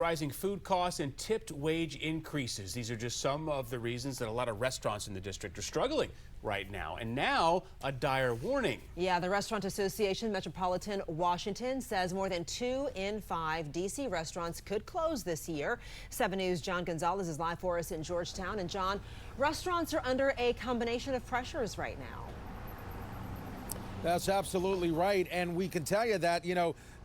Rising food costs and tipped wage increases. These are just some of the reasons that a lot of restaurants in the district are struggling right now. And now a dire warning. Yeah, the Restaurant Association, Metropolitan, Washington, says more than 2 in 5 D.C. restaurants could close this year. 7 News' John Gonzalez is live for us in Georgetown. And John, restaurants are under a combination of pressures right now. That's absolutely right. And we can tell you that,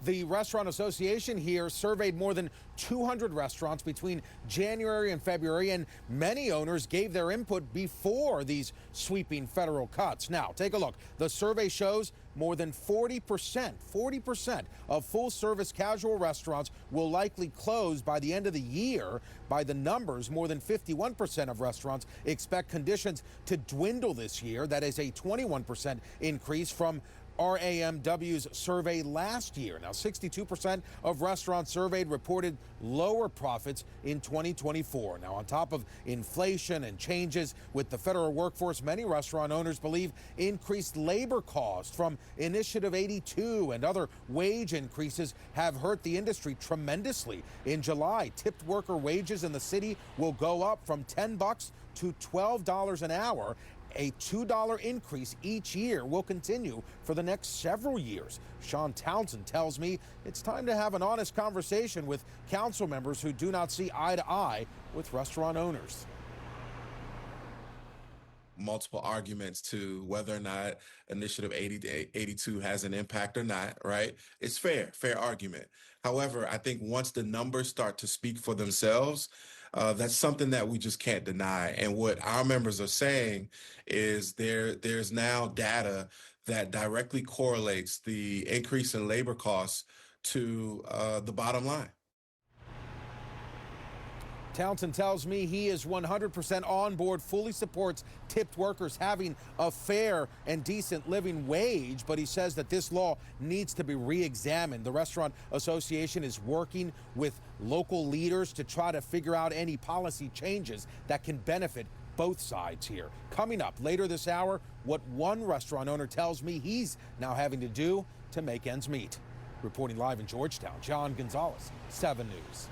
the Restaurant Association here surveyed more than 200 restaurants between January and February, and many owners gave their input before these sweeping federal cuts. Now, take a look. The survey shows more than 40% of full-service casual restaurants will likely close by the end of the year. By the numbers, more than 51% of restaurants expect conditions to dwindle this year. That is a 21% increase from RAMW's survey last year. Now, 62% of restaurants surveyed reported lower profits in 2024. Now, on top of inflation and changes with the federal workforce, many restaurant owners believe increased labor costs from Initiative 82 and other wage increases have hurt the industry tremendously. In July, tipped worker wages in the city will go up from $10 to $12 an hour. A $2 increase each year will continue for the next several years. Sean Townsend tells me it's time to have an honest conversation with council members who do not see eye to eye with restaurant owners. Multiple arguments to whether or not Initiative 82 has an impact or not, right? It's fair argument. However, I think once the numbers start to speak for themselves, that's something that we just can't deny. And what our members are saying is there's now data that directly correlates the increase in labor costs to the bottom line. Townsend tells me he is 100% on board, fully supports tipped workers having a fair and decent living wage, but he says that this law needs to be re-examined. The Restaurant Association is working with local leaders to try to figure out any policy changes that can benefit both sides here. Coming up later this hour, what one restaurant owner tells me he's now having to do to make ends meet. Reporting live in Georgetown, John Gonzalez, 7 News.